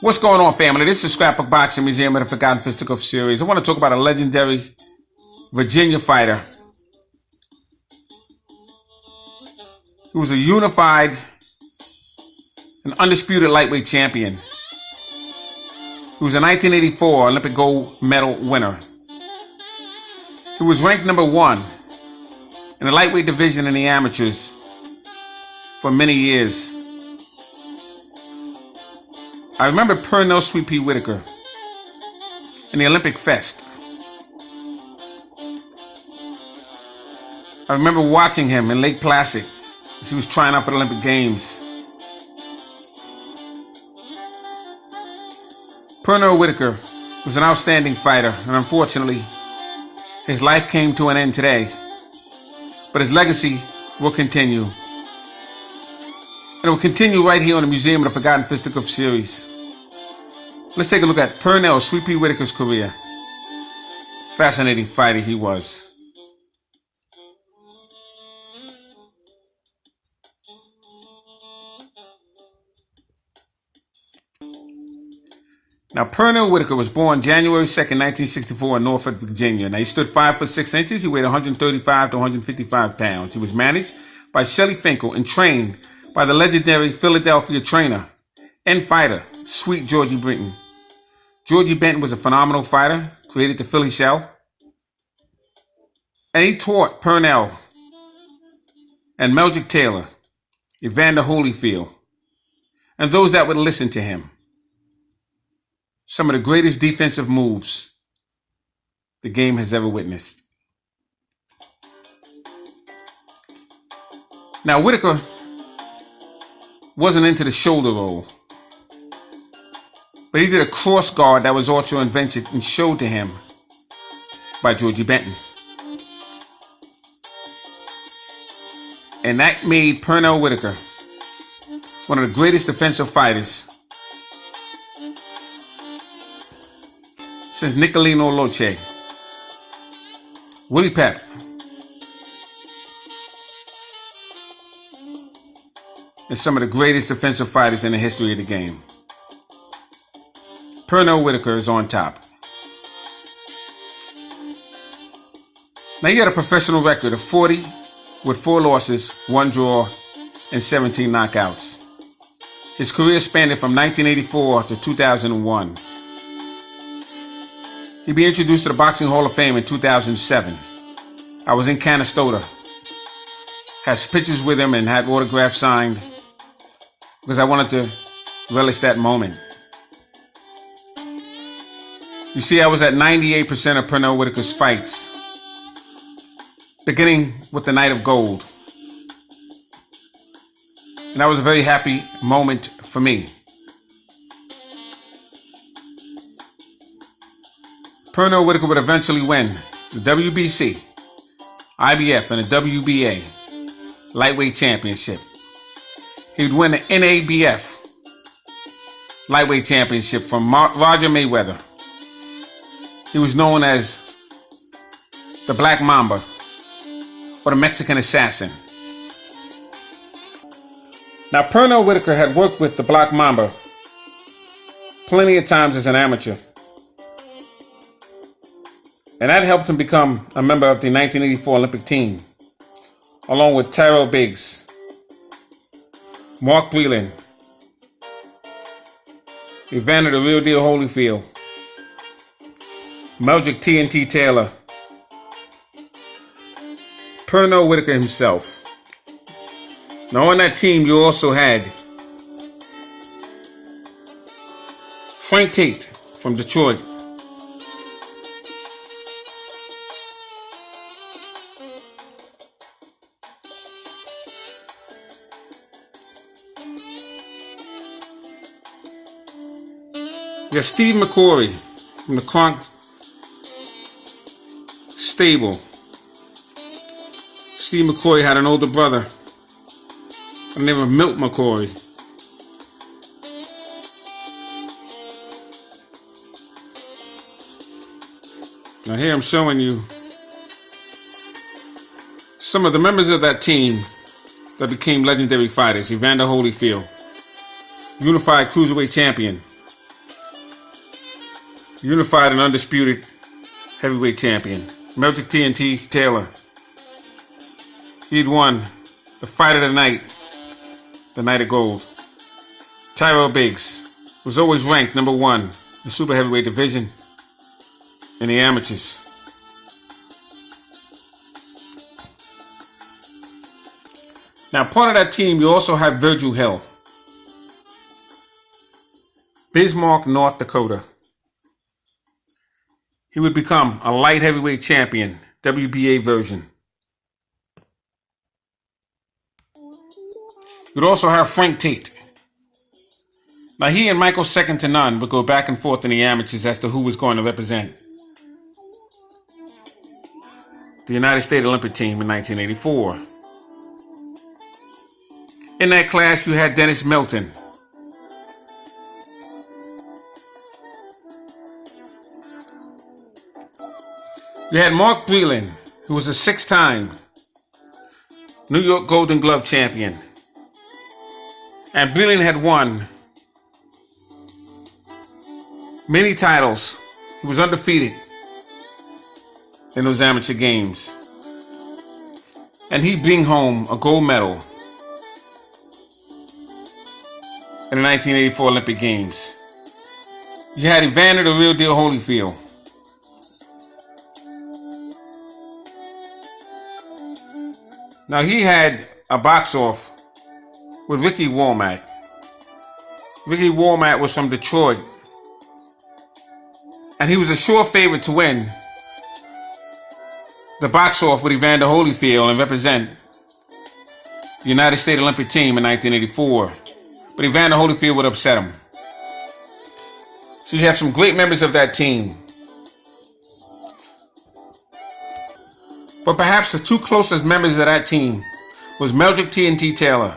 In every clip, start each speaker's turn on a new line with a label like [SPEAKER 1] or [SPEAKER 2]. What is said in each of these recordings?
[SPEAKER 1] What's going on, family? This is Scrapbook Boxing Museum of the Forgotten Fisticuffs series. I want to talk about a legendary Virginia fighter. He was a unified and undisputed lightweight champion. He was a 1984 Olympic gold medal winner. He was ranked number 1 in the lightweight division in the amateurs for many years. I remember Pernell Sweet Pea Whitaker in the Olympic Fest. I remember watching him in Lake Placid as he was trying out for the Olympic Games. Pernell Whitaker was an outstanding fighter, and unfortunately, his life came to an end today. But his legacy will continue. And it will continue right here on the Museum of the Forgotten Fisticuffs series. Let's take a look at Pernell Sweet Pea Whitaker's career. Fascinating fighter he was. Now, Pernell Whitaker was born January 2nd, 1964 in Norfolk, Virginia. Now, he stood 5 foot 6 inches. He weighed 135 to 155 pounds. He was managed by Shelly Finkel and trained by the legendary Philadelphia trainer and fighter, Sweet Georgie Benton. Georgie Benton was a phenomenal fighter, created the Philly Shell. And he taught Pernell and Meldrick Taylor, Evander Holyfield, and those that would listen to him, some of the greatest defensive moves the game has ever witnessed. Now, Whitaker wasn't into the shoulder roll, but he did a cross guard that was also invented and showed to him by Georgie Benton. And that made Pernell Whitaker one of the greatest defensive fighters since Nicolino Loche, Willie Pep, and some of the greatest defensive fighters in the history of the game. Pernell Whitaker is on top. Now, he had a professional record of 40 with 4 losses, 1 draw, and 17 knockouts. His career spanned from 1984 to 2001. He'd be introduced to the Boxing Hall of Fame in 2007. I was in Canastota, had pictures with him and had autographs signed because I wanted to relish that moment. You see, I was at 98% of Pernell Whitaker's fights, beginning with the Night of Gold. And that was a very happy moment for me. Pernell Whitaker would eventually win the WBC, IBF, and the WBA lightweight championship. He would win the NABF lightweight championship from Roger Mayweather. He was known as the Black Mamba or the Mexican Assassin. Now, Pernell Whitaker had worked with the Black Mamba plenty of times as an amateur. And that helped him become a member of the 1984 Olympic team, along with Tyrell Biggs, Mark Breland, Evander the Real Deal Holyfield, Meldrick TNT Taylor, Pernell Whitaker himself. Now, on that team, you also had Frank Tate from Detroit, you got Steve McCory from the Kronk stable. Steve McCory had an older brother by the name of Milt McCory. Now, here I'm showing you some of the members of that team that became legendary fighters. Evander Holyfield, unified cruiserweight champion. unified and undisputed heavyweight champion, Meldrick TNT Taylor. He'd won the fight of the night of gold. Tyrell Biggs was always ranked number 1 in the super heavyweight division in the amateurs. Now, part of that team, you also have Virgil Hill, Bismarck, North Dakota. He would become a light heavyweight champion, WBA version. You'd also have Frank Tate. Now, he and Michael Second to None would go back and forth in the amateurs as to who was going to represent the United States Olympic team in 1984. In that class, you had Dennis Milton. You had Mark Breland, who was a 6-time New York Golden Glove champion. And Breland had won many titles. He was undefeated in those amateur games. And he'd bring home a gold medal in the 1984 Olympic Games. You had Evander the Real Deal Holyfield. Now, he had a box-off with Ricky Walmat. Ricky Walmat was from Detroit, and he was a sure favorite to win the box-off with Evander Holyfield and represent the United States Olympic team in 1984. But Evander Holyfield would upset him. So you have some great members of that team. But perhaps the 2 closest members of that team was Meldrick TNT Taylor.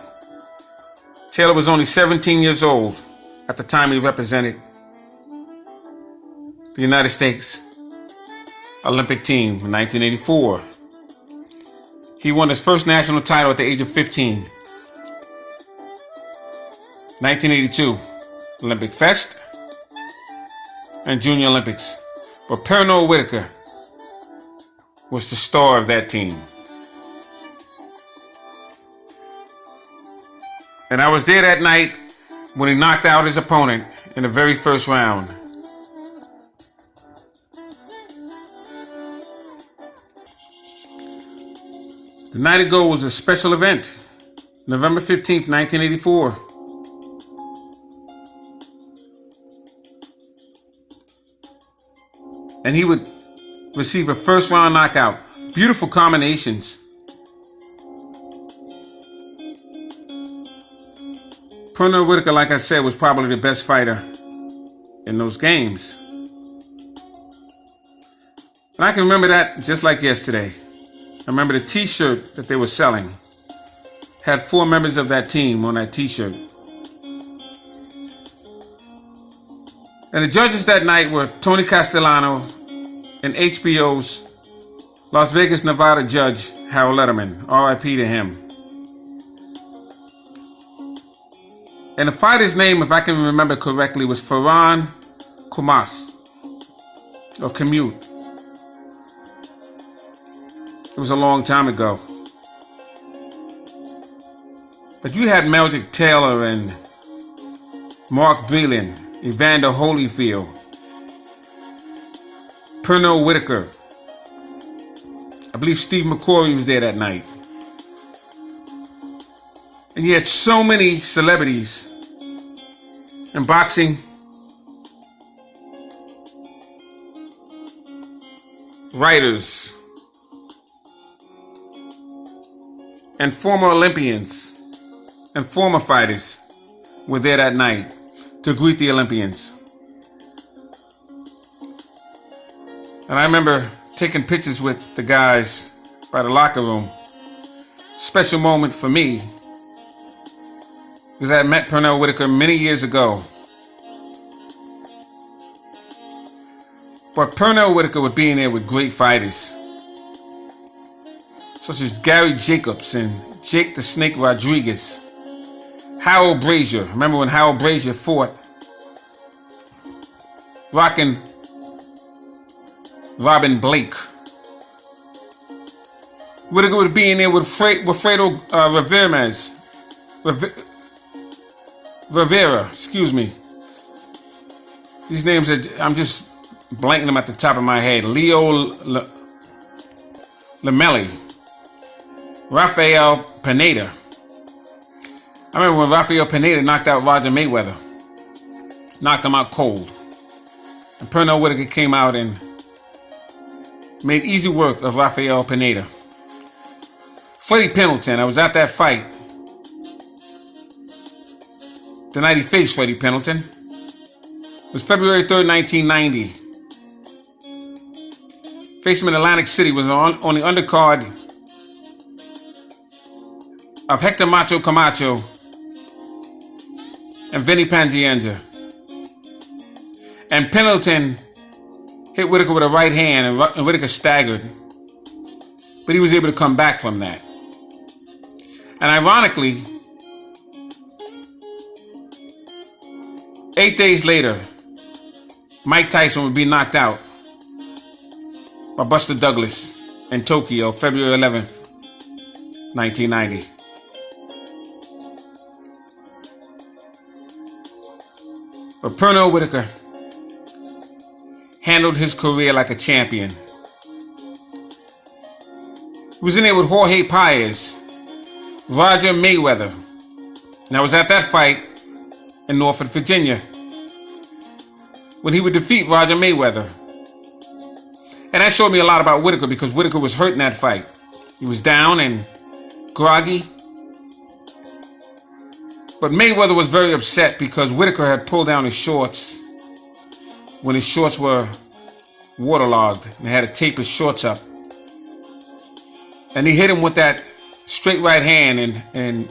[SPEAKER 1] Taylor was only 17 years old at the time he represented the United States Olympic team in 1984. He won his first national title at the age of 15. 1982 Olympic Fest and Junior Olympics. But Pernell Whitaker was the star of that team. And I was there that night when he knocked out his opponent in the very first round. The night of gold was a special event, November 15th, 1984. And he would receive a first round knockout. Beautiful combinations. Pernell Whitaker, like I said, was probably the best fighter in those games. And I can remember that just like yesterday. I remember the t-shirt that they were selling had 4 members of that team on that t-shirt. And the judges that night were Tony Castellano and HBO's Las Vegas, Nevada judge, Harold Letterman. R.I.P. to him. And the fighter's name, if I can remember correctly, was Farhan Kumas, or Commute. It was a long time ago. But you had Meldrick Taylor and Mark Breland, Evander Holyfield, Pernell Whitaker. I believe Steve McCory was there that night. And you had so many celebrities in boxing, writers, and former Olympians and former fighters were there that night to greet the Olympians. And I remember taking pictures with the guys by the locker room. Special moment for me, because I had met Pernell Whitaker many years ago. But Pernell Whitaker would be in there with great fighters, such as Gary Jacobs and Jake the Snake Rodriguez, Harold Brazier. Remember when Harold Brazier fought, rocking Robin Blake. Whitaker would be in there with Fredo Rivera, excuse me. These names I'm just blanking them at the top of my head. Leo Lamelli. Rafael Pineda. I remember when Rafael Pineda knocked out Roger Mayweather. Knocked him out cold. And Pernell Whitaker came out and made easy work of Rafael Pineda. Freddie Pendleton, I was at that fight the night he faced Freddie Pendleton. It was February 3rd, 1990. Faced him in Atlantic City, was on the undercard of Hector Macho Camacho and Vinny Panzienza. And Pendleton hit Whitaker with a right hand, and Whitaker staggered. But he was able to come back from that. And ironically, 8 days later, Mike Tyson would be knocked out by Buster Douglas in Tokyo, February 11th, 1990. But Pernell Whitaker handled his career like a champion. He was in there with Jorge Paez, Roger Mayweather. And I was at that fight in Norfolk, Virginia, when he would defeat Roger Mayweather. And that showed me a lot about Whitaker, because Whitaker was hurt in that fight. He was down and groggy. But Mayweather was very upset because Whitaker had pulled down his shorts when his shorts were waterlogged, and had to tape his shorts up. And he hit him with that straight right hand, and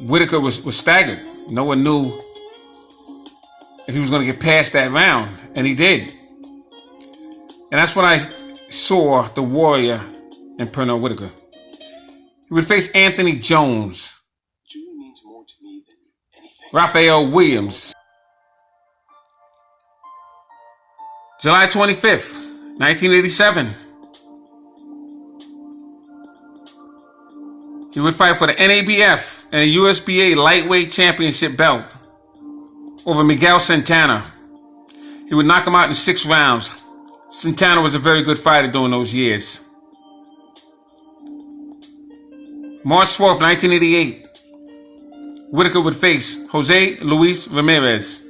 [SPEAKER 1] Whitaker was staggered. No one knew if he was going to get past that round, and he did. And that's when I saw the warrior in Pernell Whitaker. He would face Anthony Jones,
[SPEAKER 2] Julie means more to me than anything.
[SPEAKER 1] Raphael Williams. July 25th, 1987. He would fight for the NABF and the USBA lightweight championship belt over Miguel Santana. He would knock him out in 6 rounds. Santana was a very good fighter during those years. March 12th, 1988. Whitaker would face Jose Luis Ramirez.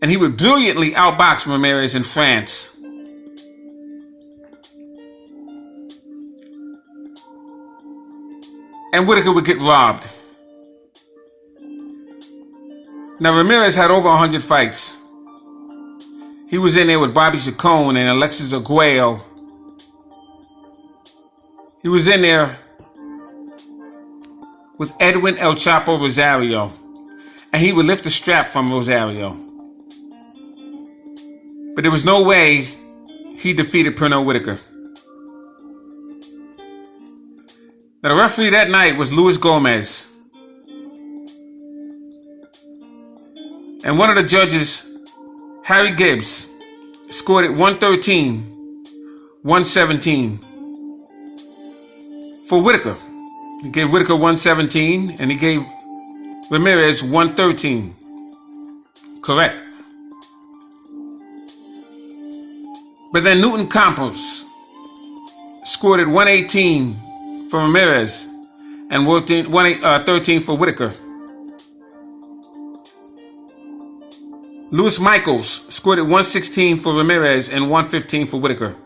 [SPEAKER 1] And he would brilliantly outbox Ramirez in France. And Whitaker would get robbed. Now, Ramirez had over 100 fights. He was in there with Bobby Chacon and Alexis Arguello. He was in there with Edwin El Chapo Rosario. And he would lift the strap from Rosario. But there was no way he defeated Pernell Whitaker. Now, the referee that night was Luis Gomez. And one of the judges, Harry Gibbs, scored it 113-117 for Whitaker. He gave Whitaker 117 and he gave Ramirez 113. Correct. But then Newton Campos scored it 118 for Ramirez and 113 for Whitaker. Louis Michaels scored it 116 for Ramirez and 115 for Whitaker.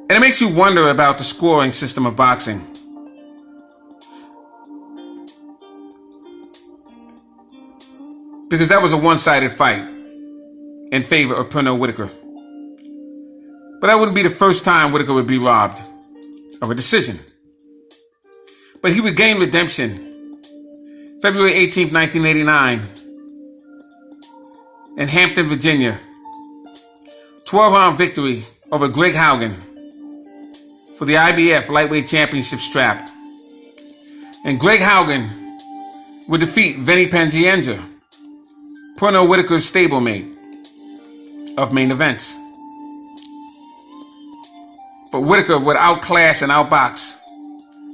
[SPEAKER 1] And it makes you wonder about the scoring system of boxing. Because that was a one-sided fight in favor of Pernell Whitaker. But that wouldn't be the first time Whitaker would be robbed of a decision. But he would gain redemption February 18th, 1989 in Hampton, Virginia. 12-round victory over Greg Haugen for the IBF lightweight championship strap. And Greg Haugen would defeat Vinny Panzienza, Pernell Whitaker's stablemate. of main events. But Whitaker would outclass and outbox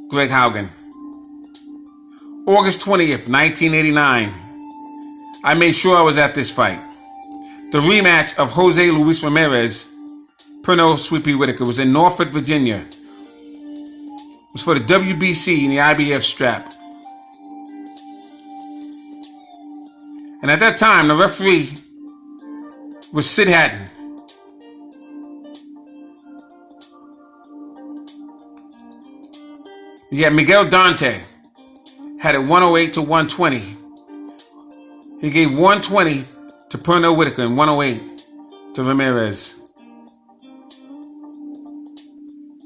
[SPEAKER 1] Greg Haugen. August 20th, 1989. I made sure I was at this fight. The rematch of Jose Luis Ramirez, Pernell Sweepy Whitaker, was in Norfolk, Virginia. It was for the WBC and the IBF strap. And at that time, the referee was Sid Hatton. Yet Miguel Dante had it 108 to 120. He gave 120 to Pernell Whitaker and 108 to Ramirez.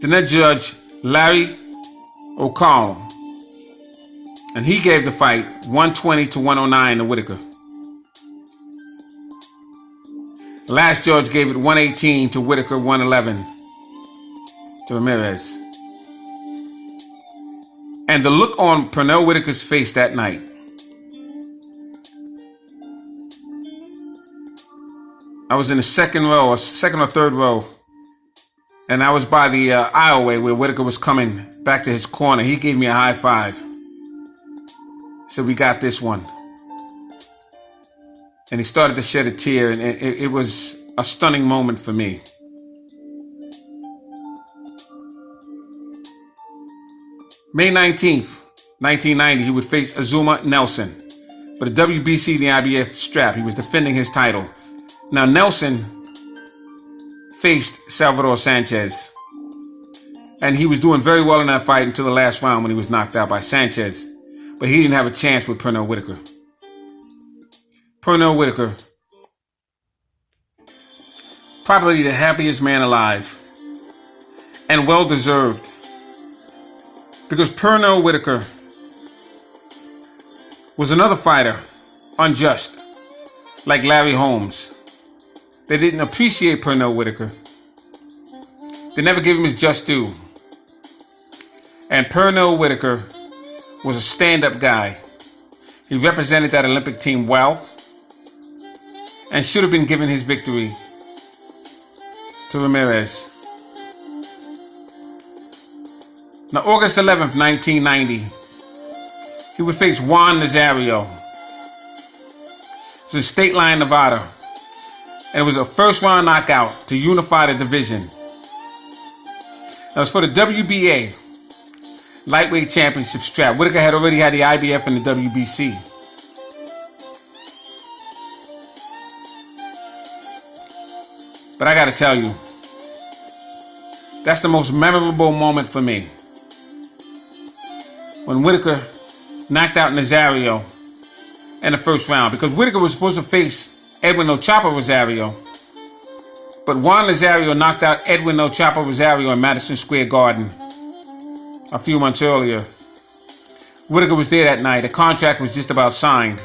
[SPEAKER 1] Then that judge, Larry O'Connell, and he gave the fight 120 to 109 to Whitaker. The last judge gave it 118 to Whitaker, 111 to Ramirez. And the look on Pernell Whitaker's face that night, I was in the second or third row, and I was by the aisleway where Whitaker was coming back to his corner. He gave me a high five. Said, "We got this one." And he started to shed a tear, and it was a stunning moment for me. May 19th, 1990, he would face Azuma Nelson for the WBC and the IBF strap. He was defending his title. Now, Nelson faced Salvador Sanchez, and he was doing very well in that fight until the last round when he was knocked out by Sanchez. But he didn't have a chance with Pernell Whitaker. Pernell Whitaker, probably the happiest man alive, and well-deserved. Because Pernell Whitaker was another fighter, unjust, like Larry Holmes. They didn't appreciate Pernell Whitaker. They never gave him his just due. And Pernell Whitaker was a stand-up guy. He represented that Olympic team well and should have been given his victory to Ramirez. Now, August 11th, 1990, he would face Juan Nazario. It was in State Line, Nevada. And it was a first-round knockout to unify the division. That was for the WBA Lightweight Championship strap. Whitaker had already had the IBF and the WBC. But I got to tell you, that's the most memorable moment for me. When Whitaker knocked out Nazario in the first round. Because Whitaker was supposed to face Edwin El Chapo Rosario. But Juan Nazario knocked out Edwin El Chapo Rosario in Madison Square Garden a few months earlier. Whitaker was there that night. The contract was just about signed.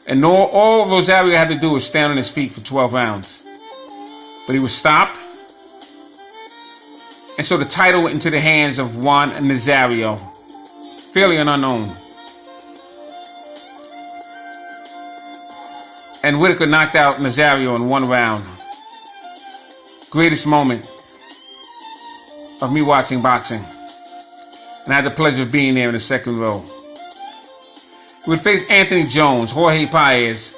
[SPEAKER 1] And all Rosario had to do was stand on his feet for 12 rounds. But he was stopped. And so the title went into the hands of Juan Nazario. Fairly an unknown. And Whitaker knocked out Nazario in one round. Greatest moment of me watching boxing. And I had the pleasure of being there in the second row. He would face Anthony Jones, Jorge Paez,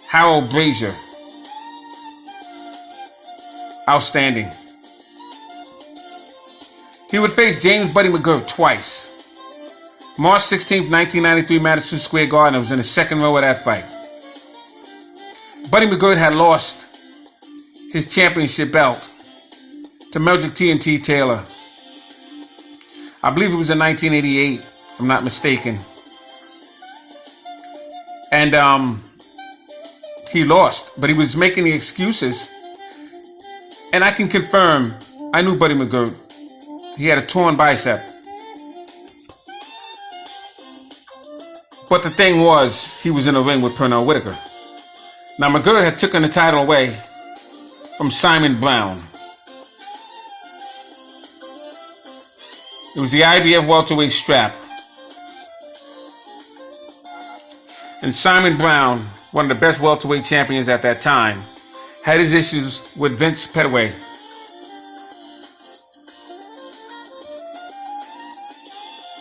[SPEAKER 1] Harold Brazier. Outstanding. He would face James Buddy McGirt twice. March 16th, 1993, Madison Square Garden. I was in the second row of that fight. Buddy McGirt had lost his championship belt to Meldrick TNT Taylor. I believe it was in 1988, if I'm not mistaken. And he lost, but he was making the excuses. And I can confirm, I knew Buddy McGirt. He had a torn bicep. But the thing was, he was in a ring with Pernell Whitaker. Now, McGirt had taken the title away from Simon Brown. It was the IBF welterweight strap. And Simon Brown, one of the best welterweight champions at that time, had his issues with Vince Petaway.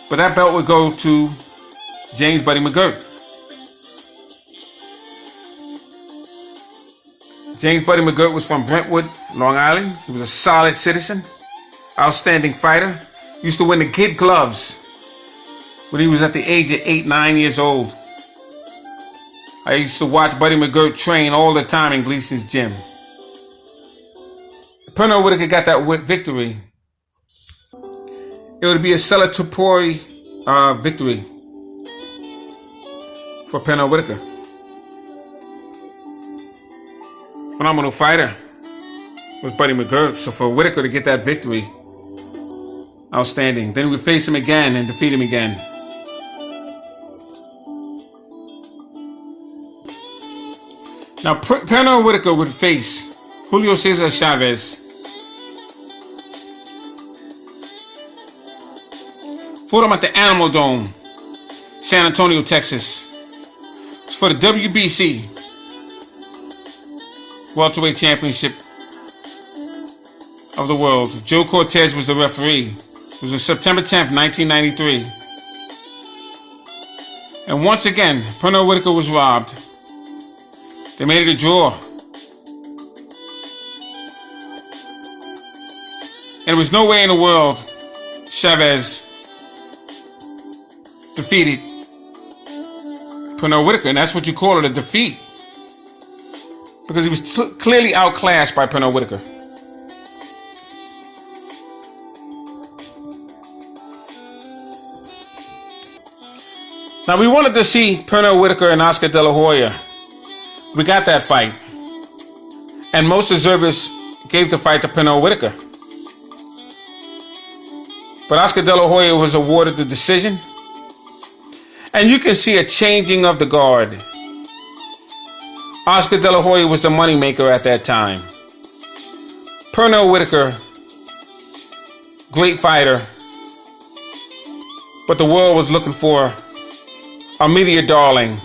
[SPEAKER 1] But that belt would go to James Buddy McGirt. James Buddy McGirt was from Brentwood, Long Island. He was a solid citizen, outstanding fighter. Used to win the kid gloves when he was at the age of 8, 9 years old. I used to watch Buddy McGirt train all the time in Gleason's gym. If Pernell Whitaker got that victory, it would be a celebratory victory for Pernell Whitaker. Phenomenal fighter was Buddy McGirt. So for Whitaker to get that victory, outstanding. Then we would face him again and defeat him again. Now Pernell Whitaker would face Julio Cesar Chavez. Fought him at the Animal Dome, San Antonio, Texas. It's for the WBC Welterweight Championship of the world. Joe Cortez was the referee. It was on September 10th, 1993. And once again, Pernell Whitaker was robbed. They made it a draw. And there was no way in the world Chavez defeated Pernell Whitaker, and that's what you call it, a defeat. Because he was clearly outclassed by Pernell Whitaker. Now we wanted to see Pernell Whitaker and Oscar De La Hoya. We got that fight. And most observers gave the fight to Pernell Whitaker. But Oscar De La Hoya was awarded the decision. And you can see a changing of the guard. Oscar De La Hoya was the moneymaker at that time. Pernell Whitaker, great fighter. But the world was looking for a media darling.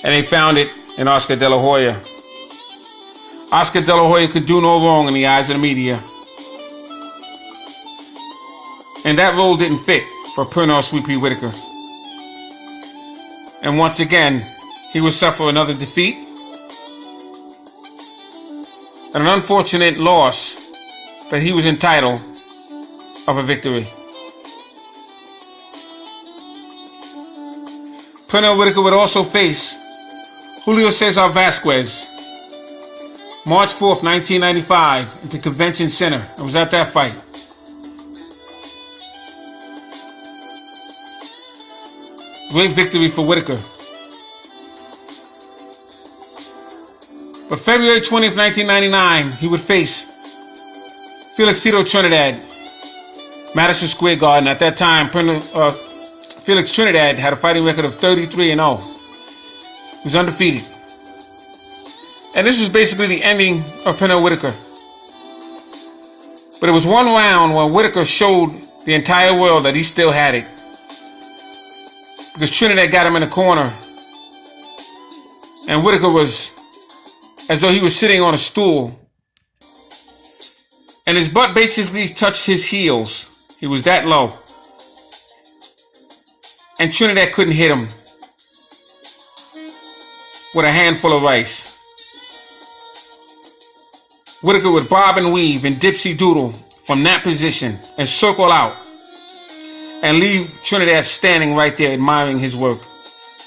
[SPEAKER 1] And they found it in Oscar De La Hoya. Oscar De La Hoya could do no wrong in the eyes of the media. And that role didn't fit for Pernell Sweet Pea Whitaker. And once again, he would suffer another defeat. And an unfortunate loss that he was entitled of a victory. Pernell Whitaker would also face Julio Cesar Vasquez, March 4th, 1995, at the Convention Center. I was at that fight. Great victory for Whitaker. But February 20th, 1999, he would face Felix Tito Trinidad, Madison Square Garden. At that time, Felix Trinidad had a fighting record of 33-0. He was undefeated. And this was basically the ending of Pernell Whitaker. But it was one round where Whitaker showed the entire world that he still had it. Because Trinidad got him in the corner. And Whitaker was as though he was sitting on a stool. And his butt basically touched his heels. He was that low. And Trinidad couldn't hit him with a handful of rice. Whitaker would bob and weave and dipsy doodle from that position and circle out and leave Trinidad standing right there admiring his work.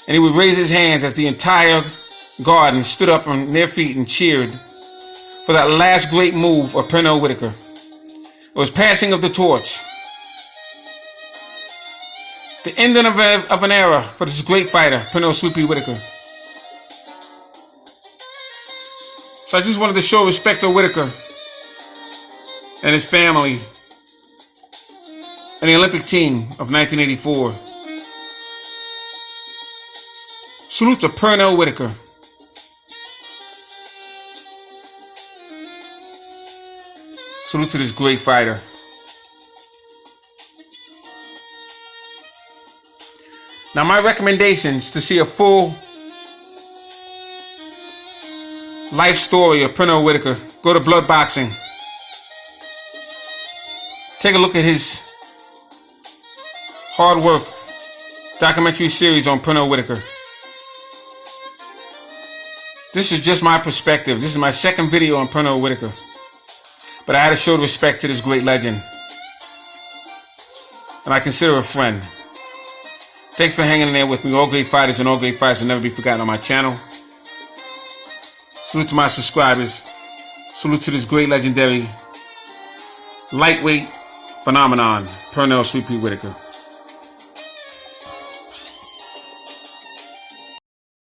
[SPEAKER 1] And he would raise his hands as the entire garden stood up on their feet and cheered for that last great move of Pernell Whitaker. It was passing of the torch. The ending of an era for this great fighter, Pernell Sweet Pea Whitaker. So I just wanted to show respect to Whitaker and his family and the Olympic team of 1984. Salute to Pernell Whitaker. Salute to this great fighter. Now my recommendations to see a full life story of Pernell Whitaker, go to Blood Boxing. Take a look at his hard work documentary series on Pernell Whitaker. This is just my perspective. This is my second video on Pernell Whitaker. But I had to show respect to this great legend. And I consider a friend. Thanks for hanging in there with me. All great fighters and all great fights will never be forgotten on my channel. Salute to my subscribers. Salute to this great legendary lightweight phenomenon, Pernell Sweet Pea Whitaker.